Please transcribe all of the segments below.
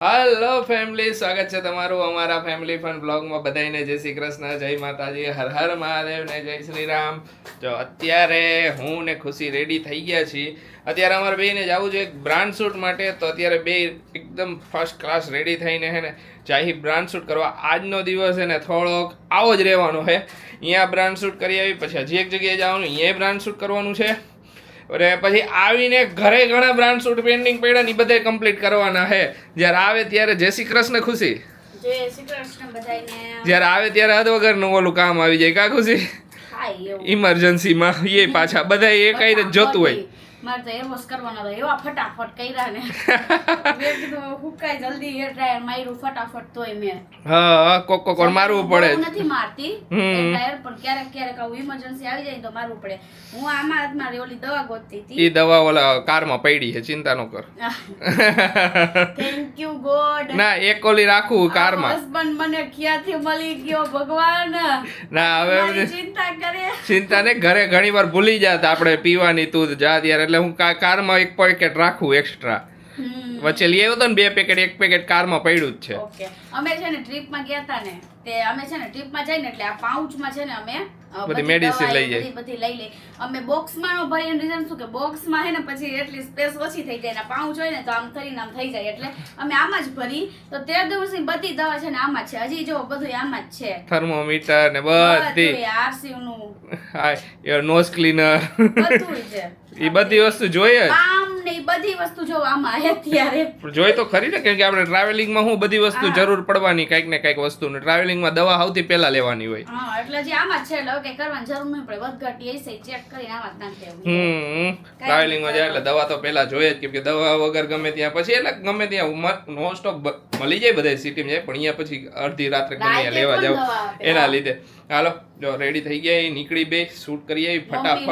Hello family, સ્વાગત છે તમારું અમારા ફેમિલી ફન બ્લોગમાં. બધાને જય શ્રી કૃષ્ણ, જય માતાજી, હર હર મહાદેવ ને જય શ્રી રામ. જો અત્યારે હું ને ખુશી રેડી થઈ ગયા છીએ. અત્યારે અમારે બેને જવું છે એક બ્રાન્ડ શૂટ માટે, તો અત્યારે બે એકદમ ફર્સ્ટ ક્લાસ રેડી થઈને હે ને જાહી બ્રાન્ડ શૂટ કરવા. આજનો દિવસ છે ને થોડોક આવો જ રહેવાનો છે. અહીંયા બ્રાન્ડ શૂટ કરી આવી, પછી હજી એક જગ્યાએ જવાનું, અહીંયા બ્રાન્ડ શૂટ કરવાનું છે. અને પછી આવીને ઘરે ઘણા બ્રાન્ડ શૂટ પેન્ડિંગ પડ્યા ને બધા કમ્પ્લીટ કરવાના છે. જ્યારે આવે ત્યારે જય શ્રી કૃષ્ણ ખુશી, જય શ્રી કૃષ્ણ બધાને. જ્યારે આવે ત્યારે હદ વગરનું ઓલું કામ આવી જાય કા ખુશી, ઇમરજન્સીમાં એ પાછા બધા એ કઈ રીતે જોતું હોય. મારે તો એવો કરવાનો હતો, એવા ફટાફટ કર્યા ને મેં કીધું હુકાય જલ્દી હેર ડ્રાયર માર્યું ફટાફટ, તોય મેં હા કોક મારવું પડે. હું નથી મારતી ડ્રાયર, પણ ક્યારેક ક્યારેક આવું ઇમરજન્સી આવી જાય તો મારવું પડે. હું આમાં હાથમાં ઓલી દવા ગોતતી હતી, ઈ દવા ઓલા કારમાં પડી છે, ચિંતા ન કર. Thank you God. ના એક ઓલી રાખું કારમાં. હસબન્ડ મને ક્યાંથી મળી ગયો ભગવાન. ના હવે ચિંતા કરે, ચિંતા ને ઘરે ઘણી વાર ભૂલી જાત આપણે પીવાની તું જા ત્યારે, એટલે હું કારમાં એક પેકેટ રાખું એક્સ્ટ્રા. વચ્ચે લઈ આવ્યો તો ને 2 પેકેટ, 1 પેકેટ કારમાં પડ્યું જ છે. ઓકે, અમે છે ને ટ્રીપમાં ગયા હતા ને, તે અમે છે ને ટ્રીપમાં જઈને એટલે આ પાઉચમાં છે ને અમે બધી મેડિસિન લઈ જાય, બધી લઈ લે. અમે બોક્સમાં નો ભરીએ, રીઝન શું કે બોક્સમાં હે ને પછી એટલી સ્પેસ ઓછી થઈ જાય ને પાઉચ હોય ને તો આમ થઈને આમ થઈ જાય, એટલે અમે આમાં જ ભરી. તો 13 દિવસની બધી દવા છે ને આમાં જ છે. હજી જો બધું આમાં જ છે, થર્મોમીટર ને બધી આરસી નું, હા નોઝ ક્લીનર બધું છે. એ બધી વસ્તુ જોઈએ, આમ ને ઈ બધી વસ્તુ જો આમાં હે ત્યારે જોઈ તો ખરી ને, કેમ કે આપણે ટ્રાવેલિંગમાં હું બધી વસ્તુ જરૂર પડવાની, કઈક ને કઈક વસ્તુ ને ટ્રાવેલિંગમાં દવા સૌથી પહેલા લેવાની હોય. હા, એટલે જે આમાં જ છે એટલે કઈ કરવાની જરૂર નહીં પડે, વધઘટી એસે ચેક કરીને આમાં જ નાખી દેવું. ટ્રાવેલિંગમાં જાય એટલે દવા તો પહેલા જોઈએ જ, કેમ કે દવા વગર ગમે ત્યાં પછી એટલે ગમે ત્યાં નો સ્ટોક મળી જાય બધા સિટીમાં જાય, પણ અહીંયા પછી અડધી રાત્રે ગમે ત્યાં લેવા જાવ એના લીધે. હાલો જો રેડી થઈ ગયા, નીકળી બે શૂટ કરી આવી ફટાફટ.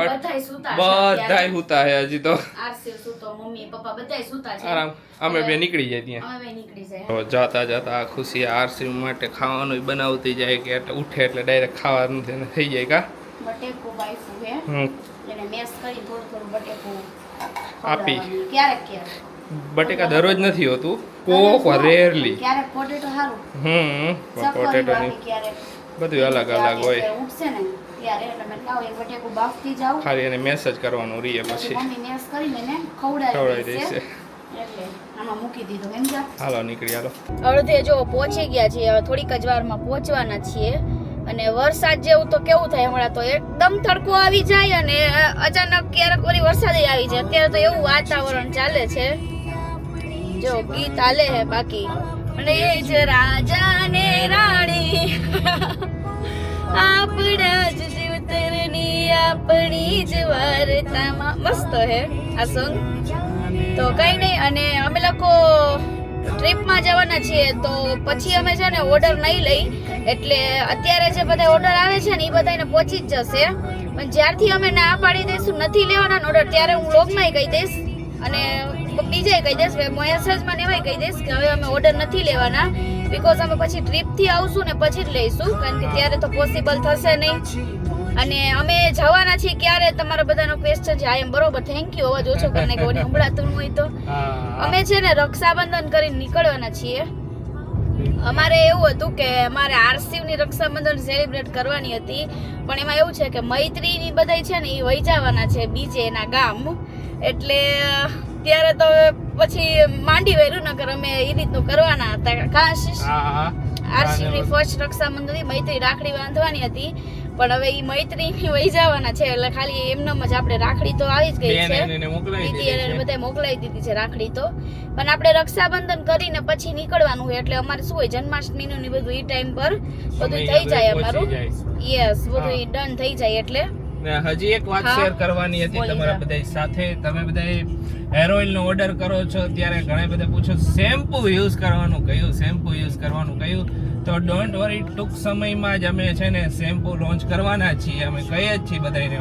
બધાય સુતા હે હજી તો, આરસી સુતો, મમ્મી પપ્પા બધાય સુતા છે. આરામ અમે બે નીકળી જાય ત્યાં. અમે નીકળી જાય. જાતા જાતા ખુશી આરસી માટે ખાવાનું બનાવતી જાય કે ઉઠે એટલે ડાયરેક્ટ ખાવાનું થઈ જાય. કા બટેકું બાઈફું હે, એને મેશ કરી થોડું થોડું બટેકું આપી. ક્યારેક ક્યારેક બટેકા દરરોજ નથી હોતું, કોક રેરલી. ક્યારેક પોટેટો સારું, પોટેટો ની ક્યારેક બધું અલગ અલગ હોય. ઉઠશે ને ત્યારે એટલે મેં લાવ એક બટેકું બાફતી જાવ, ખાલી એને મેસેજ કરવાનું રીએ પછી મમ્મી મેશ કરીને એને ખવડાવી દેશે. એટલે આમાં મૂકી દીધું એમ જા. હાલો નીકળી હાલો. અડધે જો પહોંચી ગયા છીએ, હવે થોડીક જ વારમાં પહોંચવાના છીએ. અને વરસાદ જેવું તો કેવું થાય હમણાં, તો એકદમ તડકો આવી જાય અને અચાનક ક્યારેક વળી વરસાદ આવી જાય. અત્યારે તો એવું વાતાવરણ ચાલે છે, જો ગીત હાલે હે બાકી. અને એ જ રાજા ને રાણી આપણા જ જીવતરની આપણી જ વાર્તામાં, મસ્ત હે આ સોંગ. તો કઈ નહીં, અને અમે લોકો ટ્રીપમાં જવાના છીએ તો પછી અમે છે ને ઓર્ડર નહીં લઈ, એટલે અત્યારે જે બધા ઓર્ડર આવે છે ને એ બધાને પહોંચી જ જશે. પણ જ્યારથી અમે ના પાડી દઈશું નથી લેવાના ઓર્ડર, ત્યારે હું વ્લોગમાં કહી દઈશ અને બીજે કહી દઈશ, મેસેજમાં એમાંય કહી દઈશ કે હવે અમે ઓર્ડર નથી લેવાના, બીકોઝ અમે પછી ટ્રીપથી આવશું ને પછી જ લઈશું, કારણ કે ત્યારે તો પોસિબલ થશે નહીં. અને અમે જવાના છીએ ક્યારે, તમારા બધાનો ક્વેશ્ચન છે. આ એમ બરોબર, થેન્ક યુ. અવાજ ઓછો કરીને કોને સંભળાતું હોય તો. અમે છે ને રક્ષાબંધન કરીને નીકળવાના છીએ. અમારે એવું હતું કે અમારે આરસીવની રક્ષાબંધન સેલિબ્રેટ કરવાની હતી, પણ એમાં એવું છે કે મૈત્રીની બધાય છે ને એ વહી જવાના છે બીજે એના ગામ, એટલે ત્યારે તો પછી માંડી વેર્યું નકર અમે એ રીતનું કરવાના હતા. ખાસ આરસીવની ફર્સ્ટ રક્ષાબંધન મૈત્રી રાખડી બાંધવાની હતી, પણ હવે એ મૈત્રી વહી જવાના છે, એટલે ખાલી એમનામ જ આપણે રાખડી તો આવી જ ગઈ છે, દીદી એને બધા મોકલાવી દીધી છે રાખડી તો. પણ આપણે રક્ષાબંધન કરીને પછી નીકળવાનું હોય, એટલે અમારે શું હોય જન્માષ્ટમીનું ને બધું એ ટાઈમ પર બધું થઈ જાય અમારું. યસ, બધું ડન થઈ જાય. એટલે હજી એક વાત શેર કરવાની હતી તમારા બધા સાથે. તમે બધા હેર ઓઇલ નો ઓર્ડર કરો છો ત્યારે ઘણા બધા પૂછો શેમ્પુ યુઝ કરવાનું કયું, શેમ્પુ યુઝ કરવાનું કયું. તો ડોન્ટ વરી, ટૂંક સમયમાં જ અમે છે ને શેમ્પુ લોન્ચ કરવાના છીએ. અમે કહીએ જ છીએ બધાને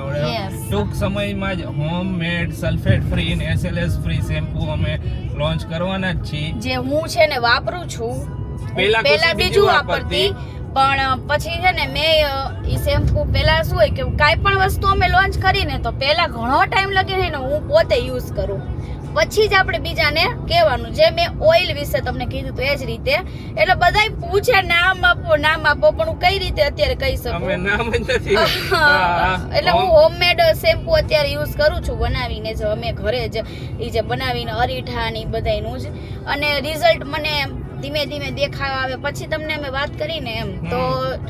ટૂંક સમયમાં જ હોમ મેડ સલ્ફેટ ફ્રી અને SLS ફ્રી શેમ્પુ અમે લોન્ચ કરવાના જ છીએ, જે હું છે ને વાપરું છું. પહેલા બીજું વાપરતી, પણ પછી છે ને મેં ઈ શેમ્પુ પહેલા શું હોય કે કાંઈ પણ વસ્તુ અમે લોન્ચ કરીને તો પહેલા ઘણો ટાઈમ લગે છે ને હું પોતે યુઝ કરું. પછી જ આપણે બીજાને કહેવાનું. જે મેં ઓઇલ વિશે તમને કીધું તો એ જ રીતે. એટલે બધાય પૂછે નામ આપો પણ હું કઈ રીતે અત્યારે કહી શકું? અમે નામ જ નથી. એટલે હું હોમમેડ શેમ્પુ અત્યારે યુઝ કરું છું બનાવીને, જો અમે ઘરે જ ઈ જે બનાવીને અરીઠા ને બધાયનું જ. અને રિઝલ્ટ મને ધીમે ધીમે દેખાવા આવે પછી તમને અમે વાત કરીને એમ તો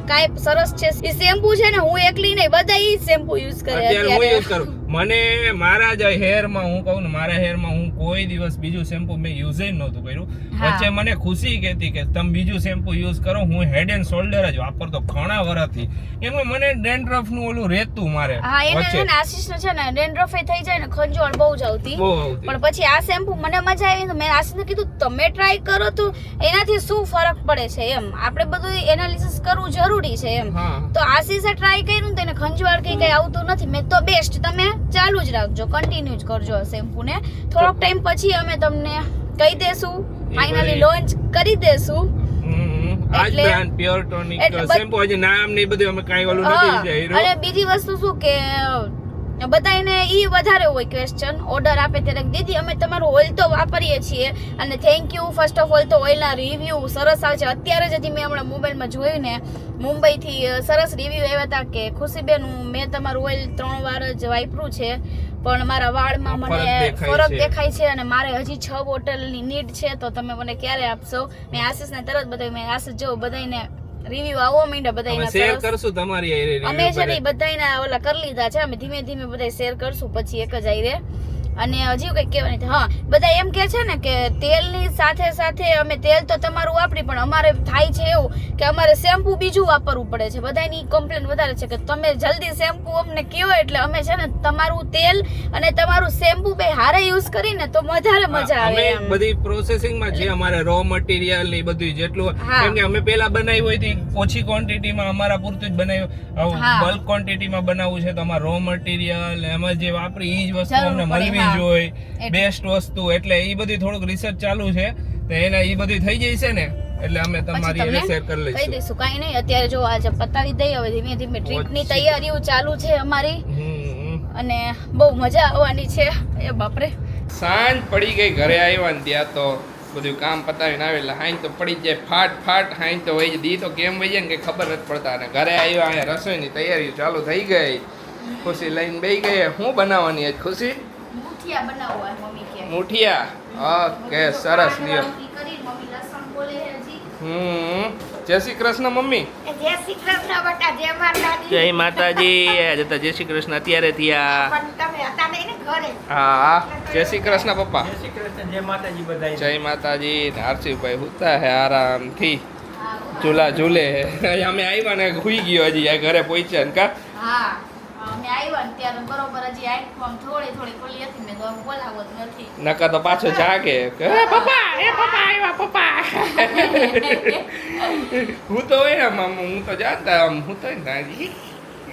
કાંઈ સરસ છે. ઈ શેમ્પુ છે ને હું એકલી નહીં, બધા ઈ શેમ્પુ યુઝ કરે અત્યારે હું યુઝ અત્યારે. કરું. મને મારા જ હેરમાં હું કહું ને, મારા હેરમાં હું કોઈ દિવસ બીજું શેમ્પુ મેં યુઝ જ નહોતું કર્યું. હા. વચ્ચે મને ખુશી કહેતી કે તમે બીજું શેમ્પુ યુઝ કરો. હું હેડ એન્ડ શોલ્ડર જ વાપરતો ઘણા વર્ષથી. એમાં મને ડેન્ડ્રફ નું ઓલું રહેતું મારે હા એને વચ્ચે. છે ને આશીષ ને છે ને ડેન્ડ્રફ થઈ જાય ને ખંજવાળ બહુ જ આવતી. બહુ આવતી. પણ પછી આ શેમ્પુ મને મજા આવી તો મેં આશીષને કીધું તમે ટ્રાય કરો તો એનાથી શું ફરક પડે છે એમ. આપણે બધું એનાલિસિસ કરવું જરૂરી છે એમ. હા. તો આશીષે ટ્રાય કર્યું ને તેને ખંજવાળ કઈ આવતું નથી. મેં તો બેસ્ટ, તમે ચાલુ જ રાખજો, કન્ટિન્યુ જ કરજો આ શેમ્પુ ને. થોડોક ટાઈમ પછી અમે તમને કહી દેશું, ફાઇનલી લોન્ચ કરી દેશું. આજ એટલે- બ્રાન્ડ પ્યોર ટોનિક એટલે શેમ્પુ હજી નામ ને બધું અમે કાંઈ ઓલું હા, નથી કર્યું. અને બીજી વસ્તુ શું કે બધાને ઈ વધારે હોય ક્વેશ્ચન ઓર્ડર આપે ત્યારે દીદી અમે તમારું ઓઇલ તો વાપરીએ છીએ અને thank you first of all તો ઓઇલના રિવ્યુ સરસ આવે છે. અત્યારે જ હજી મેં હમણાં મોબાઈલમાં જોયું ને મુંબઈથી સરસ રિવ્યુ આવ્યા હતા કે ખુશીબેન મેં તમારું ઓઇલ 3 વાર જ વાપર્યું છે પણ મારા વાળમાં મને ફરક દેખાય છે અને મારે હજી 6 બોટલની નીડ છે તો તમે મને ક્યારે આપશો? મેં આશીષને તરત બતાવ્યું. મેં આશીષ જો બધાને રિવ્યુ આવવા માંડ્યા અમે બધાયના શેર સરસ. કરશું તમારી એ review અમે છે બધા. ને બધાયના ઓલા કરી લીધા છે. અમે ધીમે ધીમે બધા શેર કરશું પછી એક જ આઈ રે. અને હજી કંઈક કહેવાની હતી. હા, બધા એમ કહે છે ને કે તેલની સાથે સાથે અમે તેલ તો તમારું વાપરી પણ અમારે થાય છે એવું કે અમારે શેમ્પુ બીજું વાપરવું પડે છે. બધાની કમ્પ્લેન વધારે છે કે તમે જલ્દી શેમ્પુ અમને કહો એટલે અમે છે ને તમારું તેલ અને તમારું શેમ્પુ બે હારે યુઝ કરીને તો વધારે મજા આવે અમે એમ. બધી પ્રોસેસિંગ માં જે અમારે રો મટીરિયલ ને બધું જેટલું હા. કેમ કે અમે પેલા બનાવ્યું હોય તો ઓછી ક્વોન્ટિટી માં અમારા પૂરતું જ બનાવ્યું. હા. બલ્ક ક્વોન્ટિટી માં બનાવવું છે તો અમારે રો મટીરિયલ એમાં જે વાપરી ઈ જ વસ્તુ જરૂર અમને પડે, મળવી હા. જોઈએ. એટલે. બેસ્ટ વસ્તુ એટલે ઈ બધી થોડુંક રિસર્ચ ચાલુ છે તો એને ઈ બધી થઈ જાય છે ને એટલે અમે પછી તમારી એને તમને શેર કરી કહી લઈશું. દઈશું. કાંઈ નહીં, અત્યારે જો આજે પતાવી દઈએ. હવે ધીમે ધીમે ટ્રીપની પછી. તૈયારીઓ ચાલુ છે અમારી હમ. અને બહુ મજા આવવાની છે. એ બાપરે, સાંજ પડી ગઈ, ઘરે આવ્યા ને ત્યાં તો બધું કામ પતાવીને આવેલા હાઈન તો પડી જ જાય ફાટ હાઈન તો વહી દી તો કેમ વહી જાય ને કઈ ખબર નથી પડતા. અને ઘરે આવ્યા અહીંયા રસોઈની તૈયારી ચાલુ થઈ ગઈ. ખુશી લઈને બેસી ગઈ. શું બનાવવાની આજ ખુશી? મુઠિયા બનાવવા મમ્મી કે. મુઠિયા. ઓકે, સરસ લ્યો. રોટલી કરી, મમ્મી લસણ બોલે છે હજી. જય શ્રી કૃષ્ણ મમ્મી. જય શ્રી કૃષ્ણ બેટા, જય માતાજી. જય માતાજી. જતા જય શ્રી કૃષ્ણ અત્યારે થયા. પણ તમે હતા નહીં ને ઘરે. હા, જય શ્રી કૃષ્ણ પપ્પા. જય શ્રી કૃષ્ણ, જય માતાજી બધાય. જય માતાજી. હર્ષિભાઈ હુતા હે આરામથી ઝૂલા ઝૂલે હે. અમે આવ્યા ને હુઈ ગયો હજી આ ઘરે પહોંચ્યા ને કા. હા, અમે આવ્યા ને ત્યારે બરોબર હજી આંખ આમ થોડી ખુલ્લી હતી. મેં તો આમ બોલાવો જ નથી. નકા તો પાછો જાગે કે "એ પપ્પા આવ્યા પપ્પા." હું તો હોય ને આમ હું તો જાતા આમ હું તો નાજી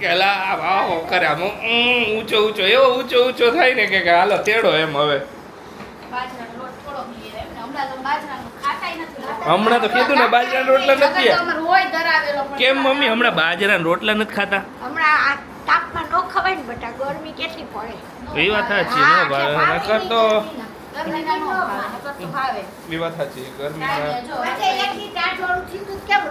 કે લા આવો કરે આમ ઊંચો એવો ઊંચો થાય ને કે હાલો તેડો એમ હવે. બાજરાનો લોટ થોડો મિલે એમ ને. હમણાં તો બાજરાનું ખાતાય નથી. હમણાં તો કીધું ને બાજરાના રોટલા નથી નકર તો અમારે હોય ધરાવેલો પણ કેમ મમ્મી હમણાં બાજરાના રોટલા નથી ખાતા? હમણાં આ તાપમાં ન ખવાય ને બેટા, ગરમી કેટલી પડે. એ વાત સાચી ને ભાઈ નકર તો ગરમીના નો ભાવે, નકર તો ભાવે. એ વાત સાચી ગરમીમાં જો પછી એકથી ટાઢોળું થયું કેમ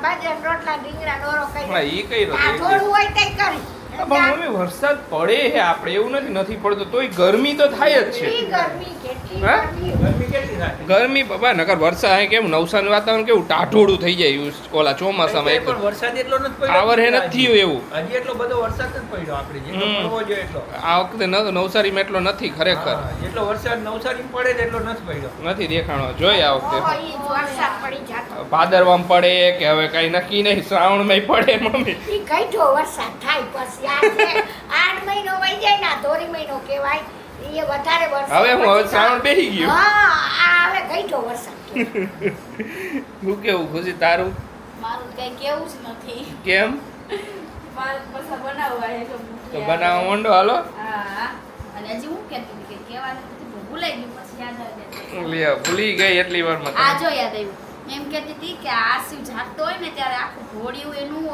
બાજરાના રોટલા રીંગણા નોરો હા કરી ઈ કઈ રહ્યો ટાઢોળું હોય તઈ કરી. પણ મમ્મી વરસાદ પડે છે આપણે એવું નથી પડતો તોય ગરમી તો થાય જ છે. કેટલી ગરમી, કેટલી હા? ગરમી. ગરમી કેટલી થાય? ગરમી બાબા નકર વરસાદ અહીં કેવું નવસારીનું વાતાવરણ કેવું ટાઢોળું થઈ જાય ઓલા ચોમાસામાં અત્યારે એક પણ વરસાદ એટલો નથી પડ્યો. આ વર્ષે નથી થયું એવું. હજી એટલો બધો વરસાદ નથી પડ્યો આપણે જેટલો હમ. પડવો જોઈએ એટલો. આ વખતે નવસારીમાં એટલો નથી ખરેખર હા, જેટલો વરસાદ નવસારીમાં પડે છે એટલો નથી પડ્યો. નથી દેખાણો જોઈ આ વખતે ઓહો, ઈ વરસાદ પડી જાતો. ભાદરવામાં પડે કે હવે કઈ નક્કી નહીં શ્રાવણમાં પડે મમ્મી. ઈ કઈઠો વરસાદ થાય પછી આ છે 8 મહિનો વહી જાય ને આ ધોરી મહિનો કહેવાય. ઈ વધારે વરસાદ હવે હું હવે પછી શ્રાવણ બેસી ગયું. હા, આ હવે કઈઠો વરસાદ કહેવાય. હું કેવું ખુશી તારું મારું કઈ કેવું જ નથી. કેમ મારે પાછા બનાવવા છે જો તો મુઠિયા. બનાવવા માંડો હાલો. હા, અને હજી હું કહેતી હતી કે કહેવાનું હતું પણ ભૂલાઈ ગયું પછી યાદ આવી ગયું. લ્યો ભૂલી ગઈ એટલી વારમાં આ તમે. જો યાદ આવ્યું. એમ કહેતી હતી કે આ શિવ જાગતો હોય ને ત્યારે આખું ઘોડિયું એનું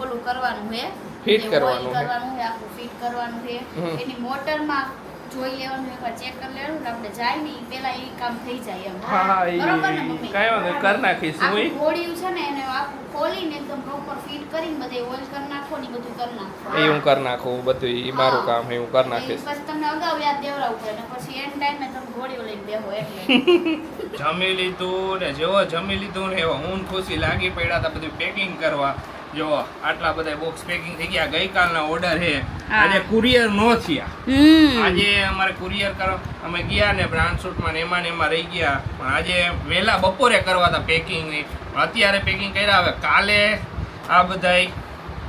ઓલું કરવાનું છે. Fit એ કરવાનું oil છે. કરવાનું છે, આખું ફિટ કરવાનું છે. હમ. એની મોટરમાં જોઈ લેવાનું, એકવાર ચેક કરી લેવાનું એટલે આપણે જાય ને ઈ પેલા એ કામ થઈ જાય એમ. હા બરોબર ને મમ્મી? કાંઈ વાંધો નહીં, કરી નાખીશ હું આખું ઘોડિયું છે ને એને આખું ખોલીને એકદમ પ્રોપર ફિટ કરીને બધે ઓઇલ કરી નાખો ને ઈ બધું કરી નાખો. એ હું કરી નાખું બધું, એ મારું કામ છે, હું કરી નાખીશ. પછી તમને અગાઉ યાદ દેવડાવવું પડે ને પછી એન્ડ ટાઈમે તમે ઘોડિયું લઈને બેહો એટલે. જમી લીધું ને જેવો જમી લીધું ને એવો હું ખુશી લાગી પડ્યા હતા બધું પેકિંગ કરવા. જો આટલા બધા બોક્સ પેકિંગ થઈ ગયા. ગઈકાલના ઓર્ડર છે, આજે કુરિયર નો થયા. આજે અમારે કુરિયર કરવા અમે ગયા ને બ્રાન્ડ શૂટમાં ને એમાં રહી ગયા. પણ આજે વહેલા બપોરે કરવા હતા પેકિંગ ની, અત્યારે પેકિંગ કર્યા. હવે કાલે આ બધા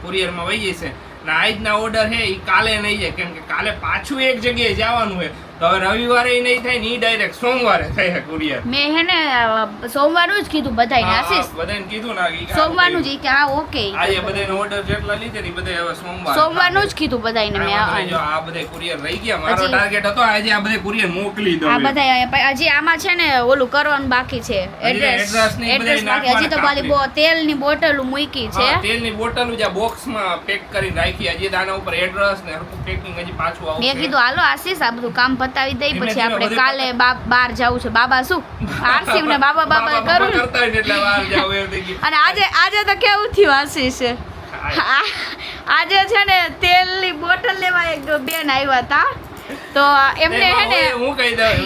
કુરિયરમાં વહી જશે ને આજના ઓર્ડર છે એ કાલે નહીં જાય, કેમ કે કાલે પાછું એક જગ્યાએ જવાનું છે. તો હવે રવિવારે નહીં થાય ને એ ડાયરેક્ટ સોમવારે થાય કુરિયર. મેં હે ને સોમવારનું જ કીધું બધાને આશીષ, બધાને કીધું ના કે સોમવારનું જ ઈ કે હા ઓકે આજે બધાને ઓર્ડર જેટલા લીધે ને બધા હવે સોમવારનું જ કીધું બધાને મેં. જો આ બધા કુરિયર રહી ગયા. મારો ટાર્ગેટ હતો આજે આ બધા કુરિયર મોકલી દઉં. આ બધા હજી આમાં છે ને ઓલું કરવાનું બાકી છે, એડ્રેસ બાકી. હજી તો ખાલી તેલની બોટલ મૂકી છે, તેલની બોટલ જે બોક્સમાં પેક કરીને રાખી. હજી દાના ઉપર એડ્રેસ ને હરખું પેકિંગ હજી પાછું આવશે. મેં કીધું હાલો આશીષ આ બધું કામ પતાવી દઈ પછી આપણે કાલે બહાર જવું છે. બાબા શું આરસીવ ને બાબા કરું ને. કરતા હોય ને એટલે બહાર જાવ એમ થઈ ગયું. અને આજે તો કેવું થયું આશીષ, આજે છે ને તેલની બોટલ લેવા એક બેન આવ્યા હતા તો એમને હે ને હું કહી દઉં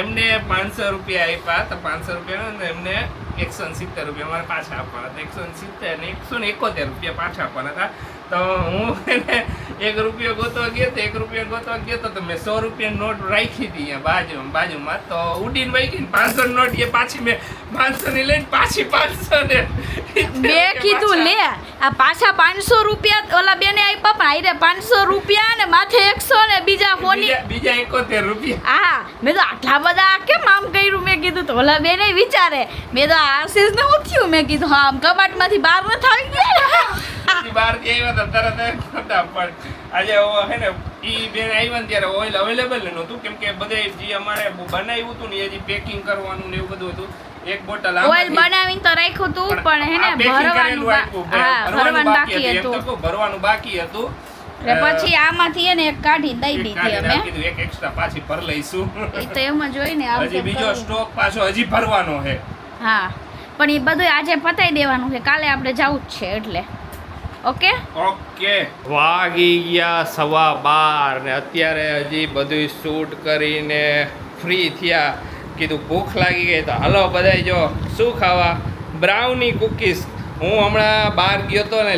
એમને 500 રૂપિયા આપ્યા તો 500 રૂપિયા ને એમને 170 રૂપિયા મારે પાછા આપવાના હતા. 170 ને 171 રૂપિયા પાછા આપવાના હતા. તો હું એને 1 રૂપિયો ગોતવા ગયો તો મેં 100 રૂપિયા નોટ રાખી હતી અહીંયા બાજુમાં તો ઉડીને વહી ગઈ. 500 નોટ એ પાછી મેં 500 ની લઈને પાછી 500 ને મેં કીધું લે આ પાછા 500 રૂપિયા ઓલા બેને આપ્યા પણ આઈને 500 રૂપિયા ને માથે 100 ને બીજા ફોની બીજા 71 રૂપિયા. હા મેં તો આટલા બધા કેમ આમ કર્યું. મેં કીધું તો ઓલા બેને વિચારે મેં તો આશીષ ને હું થયું. મેં કીધું હા આમ કબાટમાંથી બહાર ન થઈ ગયા બહાર થી આવ્યા હતા તરત ફટાફટ. આજે હે ને ઈ બેન આવ્યા ને ત્યારે ઓઇલ અવેલેબલ નહોતું, કેમ કે બધે જે અમારે બનાવ્યું હતું ને હજી પેકિંગ કરવાનું ને એવું બધું હતું. એક બોટલ ઓઇલ બનાવીને તો રાખ્યું હતું પણ હે ને ભરવાનું બાકી હતું. એટલે પછી આમાંથી એને એક કાઢી દઈ દીધી અમે. કીધું એક એક્સ્ટ્રા પાછી ભર લઈશું. એ તો એમ જ હોય ને. હજી બીજો સ્ટોક પાછો હજી ભરવાનો છે. હા પણ એ બધું આજે પતાઈ દેવાનું છે, કાલે આપણે જવું જ છે એટલે. ઓકે વાગી ગયા 12:15 ને અત્યારે હજી બધું શૂટ કરીને ફ્રી થયા. કીધું ભૂખ લાગી ગઈ તો હાલો બધા જો શું ખાવા. Brownie cookies. હું હમણાં બહાર ગયો હતો ને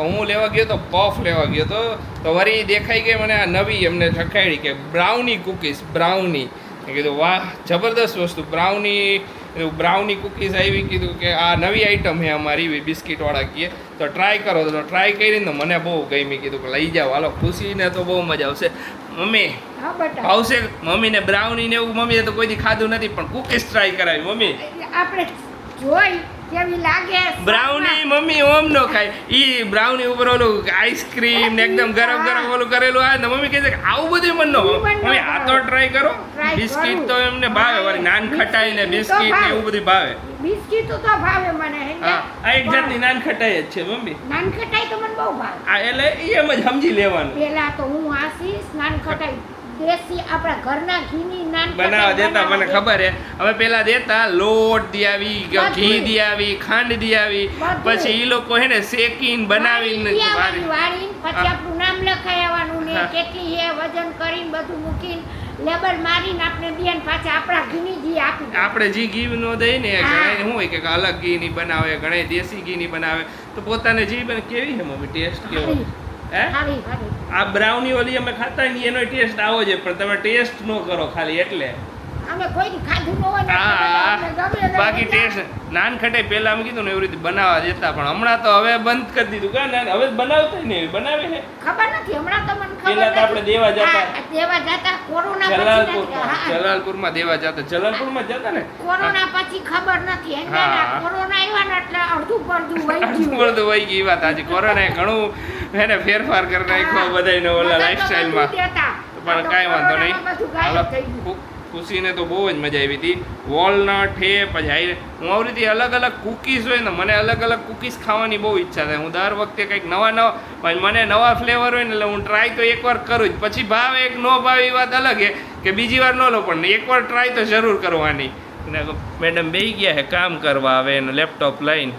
હું લેવા ગયો તો પફ લેવા ગયો હતો તો વળી દેખાઈ ગઈ મને આ નવી એમને ઠકાડી કે બ્રાઉની કુકીઝ. બ્રાઉની કીધું વાહ જબરદસ્ત વસ્તુ બ્રાઉની કુકીઝ આવી. કીધું કે આ નવી આઈટમ છે અમારી બિસ્કિટવાળા કીએ તો ટ્રાય કરો. તો ટ્રાય કરીને મને બહુ ગમી. કીધું કે લઈ જાઓ હાલો. ખુશીને તો બહુ મજા આવશે. મમ્મી ભાવશે મમ્મીને બ્રાઉની ને એવું. મમ્મીએ તો કોઈથી ખાધું નથી પણ કુકીઝ ટ્રાય કરાવી. મમ્મી આપણે જોઈ કેવી લાગે બ્રાઉની મમ્મી ઓમ નો ખાય. ઈ બ્રાઉની ઉપર ઓલું આઈસ્ક્રીમ ને એકદમ ગરમ ઓલું કરેલું આવે ને મમ્મી કહે છે કે આવું બધું મન નો. મમ્મી આ તો ટ્રાય કરો. બિસ્કિટ તો એમને ભાવે, વાળી નાન ખટાઈ ને બિસ્કિટ ને એવું બધું ભાવે. બિસ્કિટ તો ભાવે મને. હા આ એક જાતની નાન ખટાઈ જ છે મમ્મી. નાન ખટાઈ તો મને બહુ ભાવે. આ એટલે એમ જ સમજી લેવાનું. પેલા તો હું આશીષ નાન ખટાઈ દેશી આપણા ઘરના ઘીની નાન બનાવવા દેતા મને ખબર હે. હવે પેલા દેતા લોટ દી આવી, ઘી દી આવી, ખાંડ દી આવી, પછી ઈ લોકો હે ને શેકીને બનાવીને વાળીને પછી આપણું નામ લખાઈ આવવાનું ને કેટલી હે વજન કરીને બધું મૂકીને લેબલ મારીને આપણે દઈએ પાછા આપણા ઘીની ઘી આપી. આપણે જે ઘી નો દઈ ને ઘણા શું હોય કે અલગ ઘી ની બનાવે, ઘણા દેશી ઘી ની બનાવે. તો પોતાને જે બને કેવી છે મમ્મી ટેસ્ટ કેવો આ બ્રાઉની ઓલી અમે ખાતા ને એનો ટેસ્ટ આવો છે પણ તમે ટેસ્ટ નો કરો ખાલી એટલે. અમે કોઈ ખાધું ન હોય. બાકી ટેસ્ટ નાન ખટાઈ પહેલા અમે કીધું ને એવી રીતે બનાવવા દેતા પણ હમણાં તો હવે બંધ કરી દીધું. કા હવે બનાવતા ને બનાવે છે ખબર નથી. હમણાં તો મને ખબર પહેલા તો આપણે દેવા જતા કોરોના જલાલપુરમાં દેવા જતા. જલાલપુરમાં જતા ને કોરોના પછી ખબર નથી. કોરોના આવ્યા ને એટલે અડધું વહી ગઈ. વાત આજે કોરોનાએ ઘણું એને ફેરફાર કરી નાખ્યો બધાને ઓલા લાઈફસ્ટાઈલમાં. પણ કાંઈ વાંધો નહીં. ખુશીને તો બહુ જ મજા આવી હતી. વોલનટ હે, પછી હું આવી રીતે અલગ અલગ કૂકીઝ હોય ને, મને અલગ અલગ કૂકીઝ ખાવાની બહુ ઈચ્છા થાય. હું દર વખતે કંઈક નવા પછી મને નવા ફ્લેવર હોય ને એટલે હું ટ્રાય તો એકવાર કરું જ. પછી ભાવે એક ન ભાવે એ વાત અલગ છે કે બીજી વાર ન લો, પણ એકવાર ટ્રાય તો જરૂર કરવાની. અને મેડમ બેસી ગયા હે કામ કરવા, હવે એનું લેપટોપ લઈને.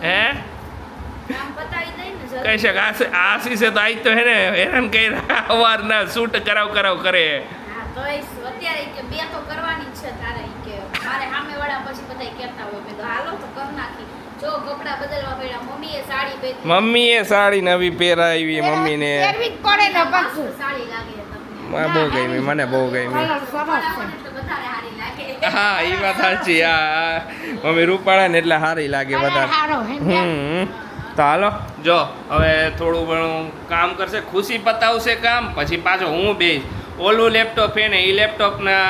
હે કામ પતાવી દઈ ને જલ્દી. કહી શકે આશીષે તો આજ તો હે ને હેરાન કર્યા, અવારના શૂટ કરાવ કરે. હા તો અત્યારે ઈ કે બે તો કરવાની જ છે તારે, ઈ કે મારે સામે વાળા પછી બધાય કહેતા હોય, મેં તો હાલો તો કર નાખી. જો કપડા બદલવા પડ્યા, મમ્મીએ સાડી પહેરી, મમ્મીએ સાડી નવી પહેરાવી મમ્મીને. પહેરવી જ પડે ને પાછું. સાડી લાગે તમને. બહુ ગમી, મને બહુ ગમી. કલર સરસ છે. એટલે વધારે સારી લાગે. હા એ વાત સાચી. હા મમ્મી રૂપાળા ને એટલે સારી લાગે કલર બધા. સારો હે ને? તો હાલો જો હવે થોડું ઘણું કામ કરશે, ખુશી પતાવશે કામ, પછી પાછો હું બેસ. ઓલું લેપટોપ હે ને એ લેપટોપના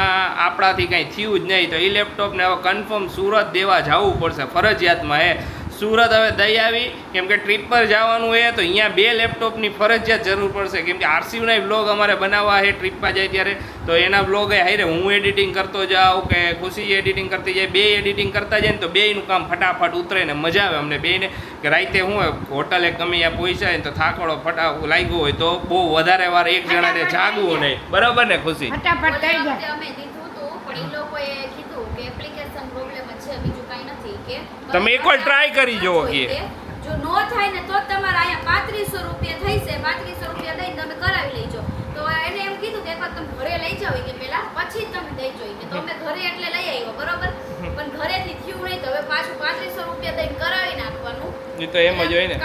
આપણાથી કાંઈ થયું જ નહીં, તો એ લેપટોપને હવે કન્ફર્મ સુરત દેવા જવું પડશે ફરજિયાતમાં. હે સુરત હવે દઈ આવી, કેમ કે ટ્રીપ પર જવાનું હે તો અહીંયા 2 લેપટોપની ફરજિયાત જરૂર પડશે, કેમ કે આરસીયુના બ્લોગ અમારે બનાવવા છે ટ્રીપમાં જાય ત્યારે. તો એના બ્લોગ એ હારે હું એડિટિંગ કરતો જાઉં કે ખુશી એડિટિંગ કરતી જાય, 2 એડિટિંગ કરતા જાય ને તો બેયનું કામ ફટાફટ ઉતરે ને મજા આવે અમને બેયને. કે રાતે હું હોટલે ગમે ત્યાં પહોંચાય ને તો થાકડો લાગ્યો હોય તો બહુ વધારે વાર એક જણાને જાગવું નહીં. બરાબર ને ખુશી? ફટાફટ થઈ ઓલા જાય. વખતે અમે દીધું હતું, પણ ઈ લોકોએ કીધું કે એપ્લિકેશન પ્રોબ્લેમ જ છે, બીજું કાંઈ નથી. કે તમે એકવાર try કરી જુઓ કે. જો નો થાય ને તો જ તમારે અહીંયા 3500 રૂપિયા થઈ છે, 3500 રૂપિયા દઈને તમે કરાવી લેજો. તો એને એમ કીધું કે એકવાર તમે ઘરે લઈ જાઓ કે પહેલા, પછી જ તમે દેજો. કે તો અમે ઘરે એટલે લઈ આવ્યો, બરોબર, પણ ઘરેથી થયું નહીં તો હવે પાછું 3500 રૂપિયા દઈને કરાવી નાખવાનું. એ તો એમ જ હોય ને.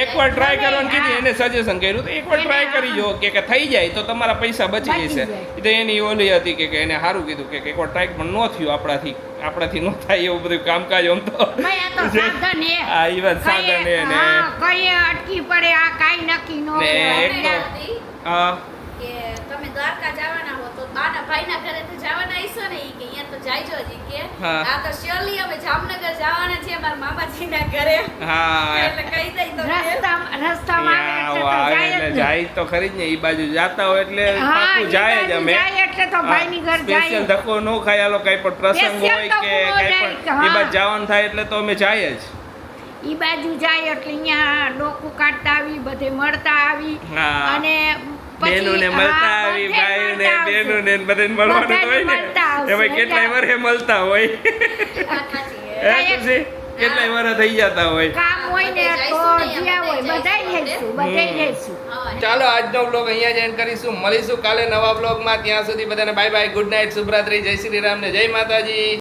એકવાર ટ્રાય કરવાનું કીધું, એને સજેશન કર્યું તો એકવાર ટ્રાય કરી જુઓ કે થઈ જાય તો તમારા પૈસા બચી જશે. એ તો એની ઓલી હતી કે એને સારું કીધું કે એકવાર ટ્રાય પણ ન થયું આપણાથી ન થાય એવું બધું કામકાજ આમ તો. ભાઈ આ તો સાધન હે. હા એ વાત સાધન હે ને. હા, કઈ અટકી પડે આ કાઈ નક્કી નો ને કહેવાય. એક તો હા કે તમે દ્વારકા જવાના હો તો બાના ભાઈના ઘરે તો જવાના હશો ને, ઈ કે અહીંયા તો જાયજો જ. ઈ કે હા. આ તો શ્યોરલી અમે જામનગર જવાના છીએ મારા મામાજીના ઘરે, હા એટલે કહી દઈ તો રસ્તામાં આવે એટલે તો જાય જ ને. જાય તો ખરી જ ને. એ બાજુ જાતા હોય એટલે હા, પાકું ઈ જાય જ બાજુ અમે. જાય એટલે તો ભાઈની ઘર સ્પેશિયલ જાય. ધક્કો ન ખાય, આલો કઈ પણ પ્રસંગ Special હોય કે ધક્કો ન કઈ જાય, પણ એ હા. બાજુ જવાનું થાય એટલે તો અમે જાય જ. ઈ બાજુ જાય એટલે અહીંયા ડોકું કાઢતા આવી, બધે મળતા આવી. હા. અને પછી- બેનોને મળતા હા, આવી, બધે ભાઈઓને મળતા આવશે. બેનોને બધાને મળવાનું તો હોય ને. મળતા આવશે. એમાં કેટલાય એટલે વરે મળતા હોય. હે ખુશી? કેટલાય વરે થઈ જતા હોય. કામ હોય ને બધે તો જઈશું ને, જ્યાં હોય બધે બધાય જઈશું. જઈશું, બધાય જઈશું. ચાલો આજનો બ્લોગ અહીંયા જ એન્ડ કરીશું. મળીશું કાલે નવા બ્લોગમાં. ત્યાં સુધી બધાને બાય બાય, ગુડ નાઇટ, શુભરાત્રી, જય શ્રી રામ ને જય માતાજી.